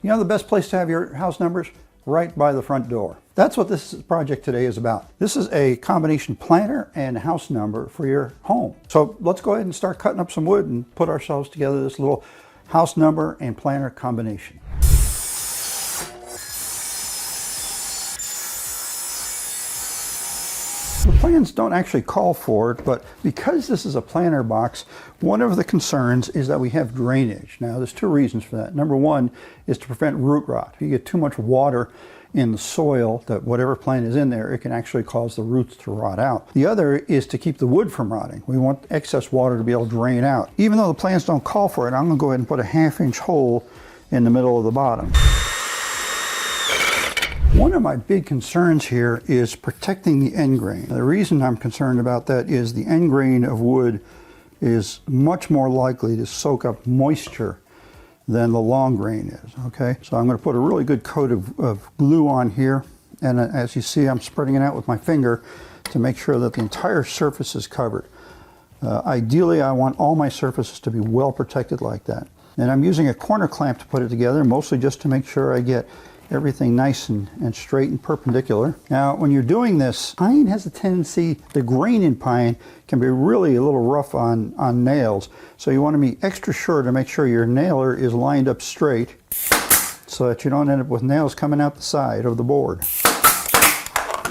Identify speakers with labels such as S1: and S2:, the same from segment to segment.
S1: You know the best place to have your house numbers? Right by the front door. That's what this project today is about. This is a combination planter and house number for your home. So let's go ahead and start cutting up some wood and put ourselves together this little house number and planter combination. The plans don't actually call for it, but because this is a planter box, one of the concerns is that we have drainage. Now, there's two reasons for that. Number one is to prevent root rot. If you get too much water in the soil, that whatever plant is in there, it can actually cause the roots to rot out. The other is to keep the wood from rotting. We want excess water to be able to drain out. Even though the plans don't call for it, I'm going to go ahead and put a 1/2-inch hole in the middle of the bottom. One of my big concerns here is protecting the end grain. The reason I'm concerned about that is the end grain of wood is much more likely to soak up moisture than the long grain is, okay? So I'm going to put a really good coat of glue on here, and as you see, I'm spreading it out with my finger to make sure that the entire surface is covered. Ideally, I want all my surfaces to be well protected like that. And I'm using a corner clamp to put it together, mostly just to make sure I get everything nice and straight and perpendicular. Now, when you're doing this, pine has a tendency, the grain in pine can be really a little rough on nails. So you want to be extra sure to make sure your nailer is lined up straight so that you don't end up with nails coming out the side of the board.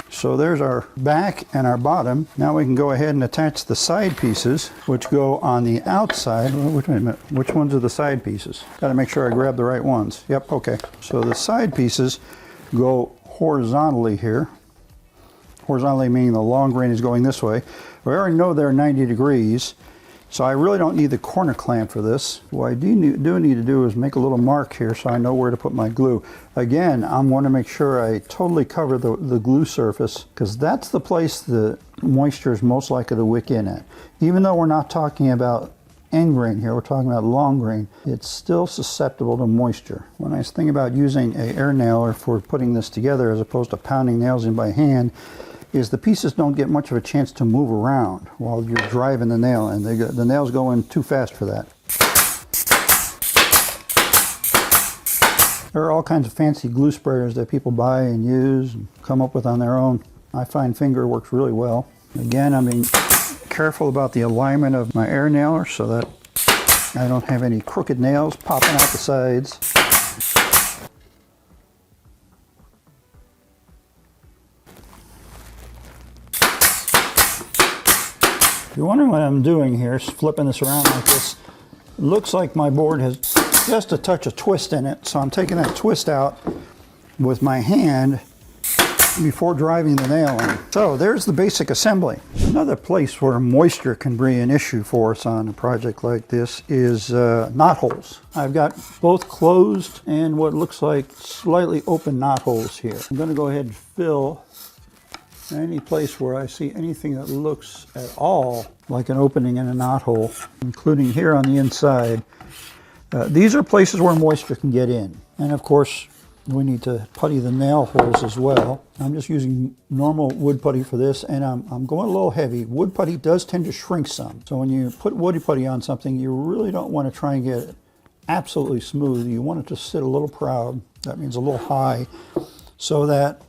S1: So there's our back and our bottom. Now we can go ahead and attach the side pieces, which go on the outside. Wait a minute, which ones are the side pieces? Got to make sure I grab the right ones. Yep, okay. So the side pieces go horizontally here. Horizontally meaning the long grain is going this way. We already know they're 90 degrees, so I really don't need the corner clamp for this. What I do need to do is make a little mark here so I know where to put my glue. Again, I want to make sure I totally cover the glue surface, because that's the place the moisture is most likely to wick in at. Even though we're not talking about end grain here, we're talking about long grain, it's still susceptible to moisture. One nice thing about using an air nailer for putting this together as opposed to pounding nails in by hand is the pieces don't get much of a chance to move around while you're driving the nail, and the nails go in too fast for that. There are all kinds of fancy glue sprayers that people buy and use and come up with on their own. I find finger works really well. Again, I'm being careful about the alignment of my air nailer so that I don't have any crooked nails popping out the sides. If you're wondering what I'm doing here, flipping this around like this, it looks like my board has just a touch of twist in it, so I'm taking that twist out with my hand before driving the nail in. So there's the basic assembly. Another place where moisture can be an issue for us on a project like this is knot holes. I've got both closed and what looks like slightly open knot holes here. I'm going to go ahead and fill any place where I see anything that looks at all like an opening in a knot hole, including here on the inside. These are places where moisture can get in. And of course, we need to putty the nail holes as well. I'm just using normal wood putty for this, and I'm going a little heavy. Wood putty does tend to shrink some. So when you put wood putty on something, you really don't want to try and get it absolutely smooth. You want it to sit a little proud. That means a little high, so that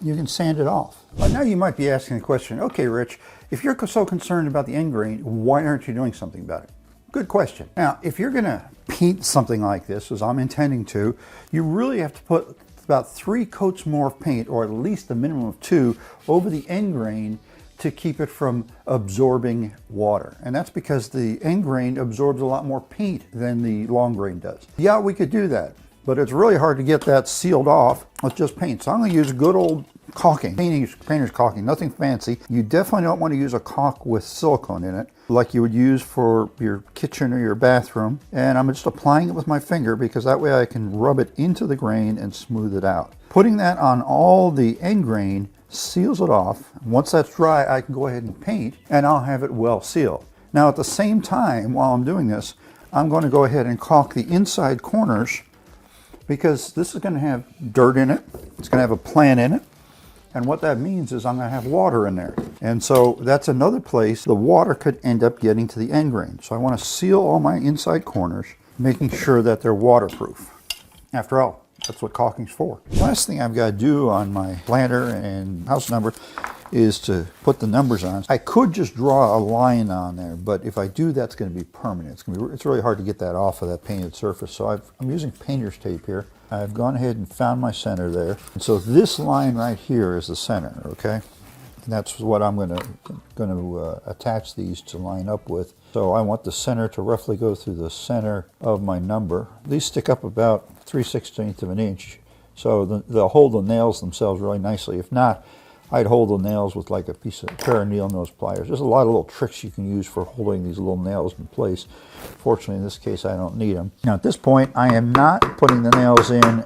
S1: you can sand it off. But now you might be asking the question, okay, Rich, if you're so concerned about the end grain, why aren't you doing something about it? Good question. Now, if you're going to paint something like this, as I'm intending to, you really have to put about 3 coats more of paint, or at least a minimum of 2, over the end grain to keep it from absorbing water. And that's because the end grain absorbs a lot more paint than the long grain does. Yeah, we could do that, but it's really hard to get that sealed off with just paint. So I'm going to use good old caulking, painter's caulking, nothing fancy. You definitely don't want to use a caulk with silicone in it, like you would use for your kitchen or your bathroom. And I'm just applying it with my finger because that way I can rub it into the grain and smooth it out. Putting that on all the end grain seals it off. Once that's dry, I can go ahead and paint, and I'll have it well sealed. Now at the same time, while I'm doing this, I'm going to go ahead and caulk the inside corners, because this is going to have dirt in it, it's going to have a plant in it, and what that means is I'm going to have water in there. And so that's another place the water could end up getting to the end grain. So I want to seal all my inside corners, making sure that they're waterproof. After all, that's what caulking's for. Last thing I've got to do on my planter and house number is to put the numbers on. I could just draw a line on there, but if I do, that's going to be permanent. It's really hard to get that off of that painted surface. So I'm using painter's tape here. I've gone ahead and found my center there. And so this line right here is the center, okay? And that's what I'm going to attach these to line up with. So I want the center to roughly go through the center of my number. These stick up about 3/16 of an inch, so they'll hold the nails themselves really nicely. If not, I'd hold the nails with like a pair of nail nose pliers. There's a lot of little tricks you can use for holding these little nails in place. Fortunately, in this case, I don't need them. Now, at this point, I am not putting the nails in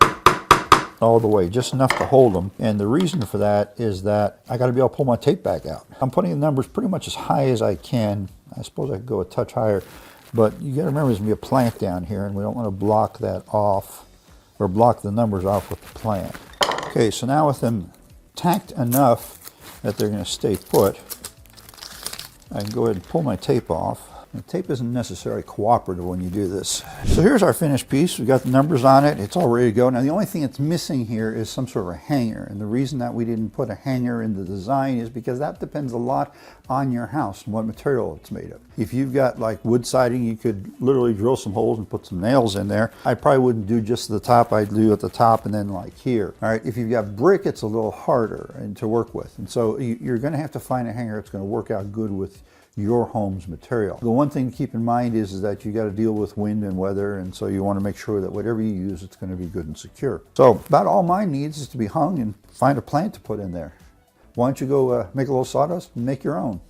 S1: all the way, just enough to hold them. And the reason for that is that I got to be able to pull my tape back out. I'm putting the numbers pretty much as high as I can. I suppose I could go a touch higher, but you got to remember there's going to be a plant down here, and we don't want to block that off or block the numbers off with the plant. Okay, so now with them tacked enough that they're going to stay put, I can go ahead and pull my tape off. The tape isn't necessarily cooperative when you do this. So here's our finished piece. We've got the numbers on it. It's all ready to go. Now the only thing that's missing here is some sort of a hanger. And the reason that we didn't put a hanger in the design is because that depends a lot on your house and what material it's made of. If you've got like wood siding, you could literally drill some holes and put some nails in there. I probably wouldn't do just the top. I'd do at the top and then like here. All right, if you've got brick, it's a little harder to work with. And so you're going to have to find a hanger that's going to work out good with your home's material. The one thing to keep in mind is that you got to deal with wind and weather, and so you want to make sure that whatever you use, it's going to be good and secure. So about all mine needs is to be hung and find a plant to put in there. Why don't you go make a little sawdust and make your own?